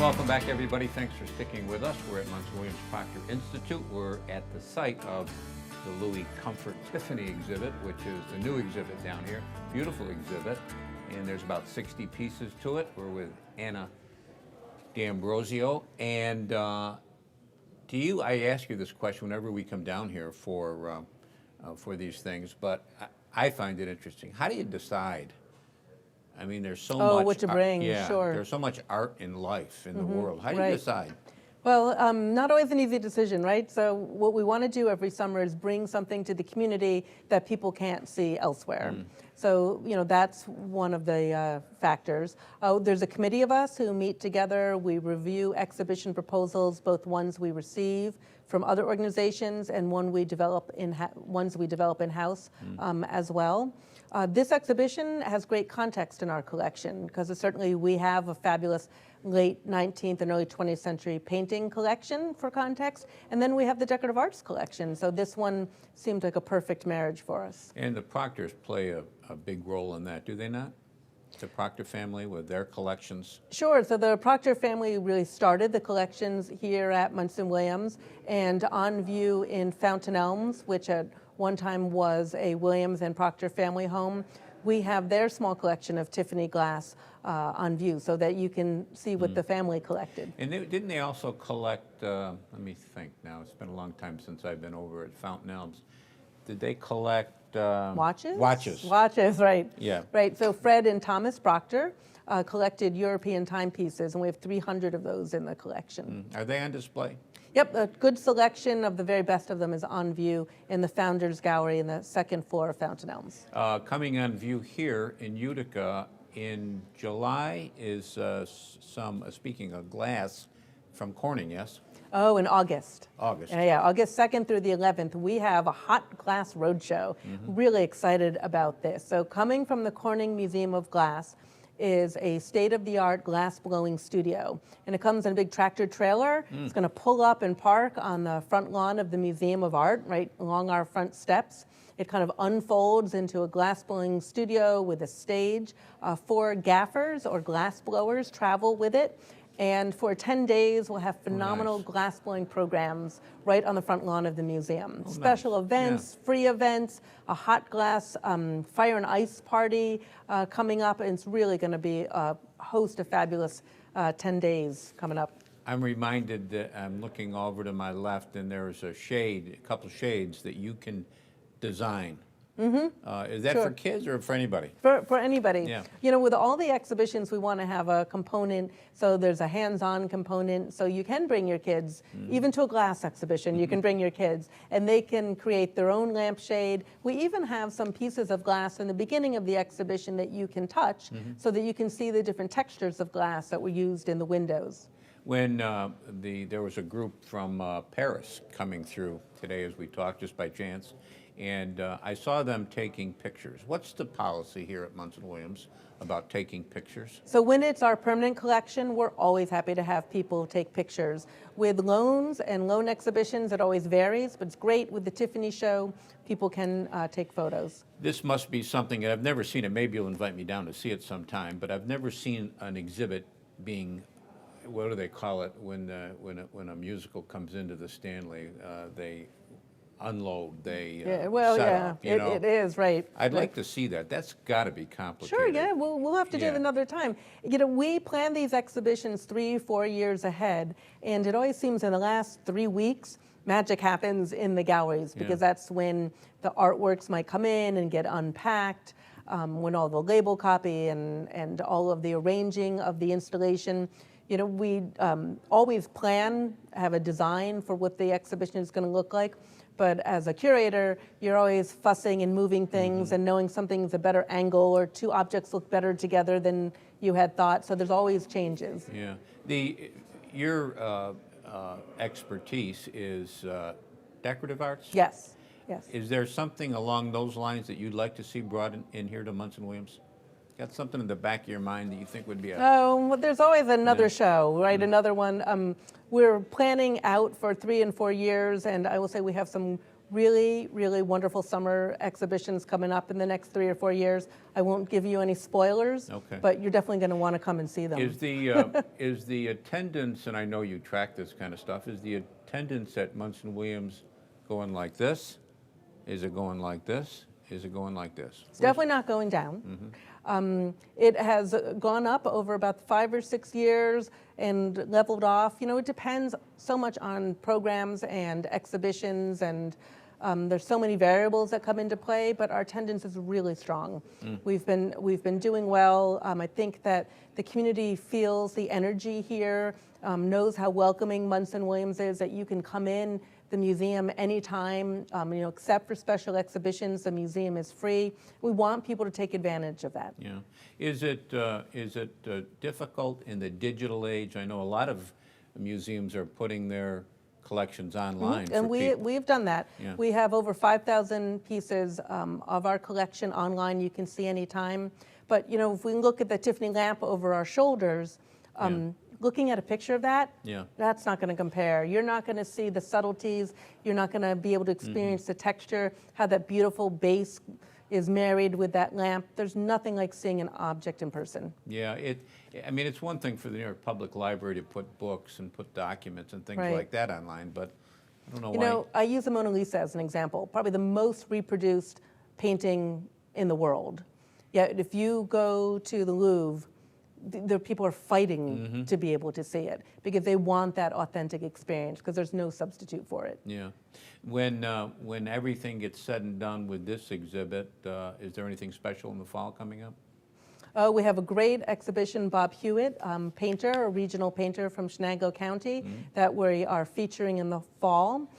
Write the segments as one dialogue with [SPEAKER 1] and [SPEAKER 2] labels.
[SPEAKER 1] welcome back, everybody. Thanks for sticking with us. We're at Munson Williams Proctor Institute. We're at the site of the Louis Comfort Tiffany exhibit, which is the new exhibit down here. Beautiful exhibit, and there's about 60 pieces to it. We're with Anna D'Ambrosio. And I ask you this question whenever we come down here for these things, but I find it interesting. How do you decide? I mean, there's so much.
[SPEAKER 2] What to bring,
[SPEAKER 1] yeah,
[SPEAKER 2] sure.
[SPEAKER 1] There's so much art in life, in the world. How do you decide?
[SPEAKER 2] Well, not always an easy decision, right? So what we want to do every summer is bring something to the community that people can't see elsewhere. So, that's one of the factors. There's a committee of us who meet together. We review exhibition proposals, both ones we receive from other organizations and ones we develop in-house as well. This exhibition has great context in our collection because certainly we have a fabulous late 19th and early 20th century painting collection for context, and then we have the decorative arts collection. So this one seemed like a perfect marriage for us.
[SPEAKER 1] And the Proctors play a big role in that, do they not? The Proctor family with their collections? Sure.
[SPEAKER 2] So the Proctor family really started the collections here at Munson Williams and on view in Fountain Elms, which at one time was a Williams and Proctor family home. We have their small collection of Tiffany glass on view so that you can see what the family collected.
[SPEAKER 1] And didn't they also collect, let me think now, it's been a long time since I've been over at Fountain Elms. Did they collect
[SPEAKER 2] watches?
[SPEAKER 1] Watches,
[SPEAKER 2] right.
[SPEAKER 1] Yeah.
[SPEAKER 2] Right, so Fred and Thomas Proctor collected European timepieces, and we have 300 of those in the collection.
[SPEAKER 1] Are they on display?
[SPEAKER 2] Yep, a good selection of the very best of them is on view in the Founders Gallery in the second floor of Fountain Elms.
[SPEAKER 1] Coming on view here in Utica in July is speaking of glass, from Corning, yes?
[SPEAKER 2] Oh, in August.
[SPEAKER 1] August.
[SPEAKER 2] Yeah, August 2nd through the 11th, we have a hot glass roadshow. Really excited about this. So coming from the Corning Museum of Glass is a state-of-the-art glass blowing studio. And it comes in a big tractor trailer. It's going to pull up and park on the front lawn of the Museum of Art, right along our front steps. It kind of unfolds into a glass blowing studio with a stage. 4 gaffers or glass blowers travel with it. And for 10 days, we'll have phenomenal glass blowing programs right on the front lawn of the museum. Special events, free events, a hot glass fire and ice party coming up. And it's really going to be a host of fabulous 10 days coming up.
[SPEAKER 1] I'm reminded that I'm looking over to my left, and there's a couple shades that you can design. Is that for kids or for anybody?
[SPEAKER 2] For anybody.
[SPEAKER 1] Yeah.
[SPEAKER 2] With all the exhibitions, we want to have a component, so there's a hands-on component, so you can bring your kids, even to a glass exhibition, you can bring your kids, and they can create their own lampshade. We even have some pieces of glass in the beginning of the exhibition that you can touch, so that you can see the different textures of glass that were used in the windows.
[SPEAKER 1] When there was a group from Paris coming through today as we talked, just by chance, and I saw them taking pictures. What's the policy here at Munson Williams about taking pictures?
[SPEAKER 2] So when it's our permanent collection, we're always happy to have people take pictures. With loans and loan exhibitions, it always varies, but it's great with the Tiffany show, people can take photos.
[SPEAKER 1] This must be something, and I've never seen it, maybe you'll invite me down to see it sometime, but I've never seen an exhibit being, what do they call it, when a musical comes into the Stanley, they unload, they set up,
[SPEAKER 2] it is, right.
[SPEAKER 1] I'd like to see that. That's got to be complicated.
[SPEAKER 2] Sure, yeah, we'll have to do it another time. We plan these exhibitions 3-4 years ahead, and it always seems in the last 3 weeks, magic happens in the galleries, because that's when the artworks might come in and get unpacked, when all the label copy and all of the arranging of the installation. We always have a design for what the exhibition is going to look like. But as a curator, you're always fussing and moving things and knowing something's a better angle or 2 objects look better together than you had thought. So there's always changes.
[SPEAKER 1] Yeah. Your expertise is decorative arts?
[SPEAKER 2] Yes.
[SPEAKER 1] Is there something along those lines that you'd like to see brought in here to Munson Williams? Got something in the back of your mind that you think would be a...
[SPEAKER 2] Oh, well, there's always another show, right? Another one. We're planning out for 3 and 4 years, and I will say we have some really, really wonderful summer exhibitions coming up in the next 3 or 4 years. I won't give you any spoilers,
[SPEAKER 1] Okay.
[SPEAKER 2] but you're definitely going to want to come and see them.
[SPEAKER 1] Is the attendance, and I know you track this kind of stuff, is the attendance at Munson Williams going like this? Is it going like this? Is it going like this?
[SPEAKER 2] It's definitely not going down. It has gone up over about 5 or 6 years and leveled off. You know, it depends so much on programs and exhibitions, and there's so many variables that come into play, but our attendance is really strong. We've been doing well. I think that the community feels the energy here, knows how welcoming Munson Williams is, that you can come in the museum anytime, except for special exhibitions. The museum is free. We want people to take advantage of that.
[SPEAKER 1] Yeah. Is it difficult in the digital age? I know a lot of museums are putting their collections online.
[SPEAKER 2] And we've done that.
[SPEAKER 1] Yeah.
[SPEAKER 2] We have over 5,000 pieces of our collection online. You can see anytime. But if we look at the Tiffany lamp over our shoulders, looking at a picture of that, that's not going to compare. You're not going to see the subtleties. You're not going to be able to experience the texture, how that beautiful base is married with that lamp. There's nothing like seeing an object in person.
[SPEAKER 1] Yeah, it's one thing for the New York Public Library to put books and put documents and things like that online, but I don't know why.
[SPEAKER 2] I use the Mona Lisa as an example, probably the most reproduced painting in the world. Yet if you go to the Louvre, the people are fighting to be able to see it because they want that authentic experience because there's no substitute for it.
[SPEAKER 1] Yeah. When everything gets said and done with this exhibit, is there anything special in the fall coming up?
[SPEAKER 2] We have a great exhibition, Bob Hewitt, painter, a regional painter from Shenango County, that we are featuring in the fall.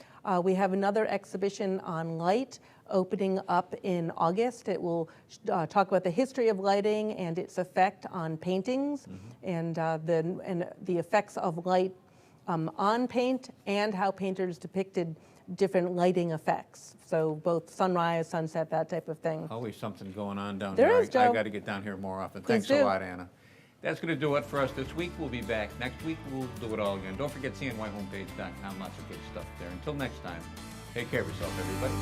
[SPEAKER 2] We have another exhibition on light opening up in August. It will talk about the history of lighting and its effect on paintings, and the effects of light on paint, and how painters depicted different lighting effects. So both sunrise, sunset, that type of thing.
[SPEAKER 1] Always something going on down
[SPEAKER 2] there
[SPEAKER 1] here.
[SPEAKER 2] Is, Joe.
[SPEAKER 1] I got to get down here more often.
[SPEAKER 2] Please
[SPEAKER 1] Thanks
[SPEAKER 2] do.
[SPEAKER 1] a lot, Anna. That's going to do it for us this week. We'll be back next week. We'll do it all again. Don't forget cnyhomepage.com. Lots of good stuff there. Until next time, take care of yourself, everybody.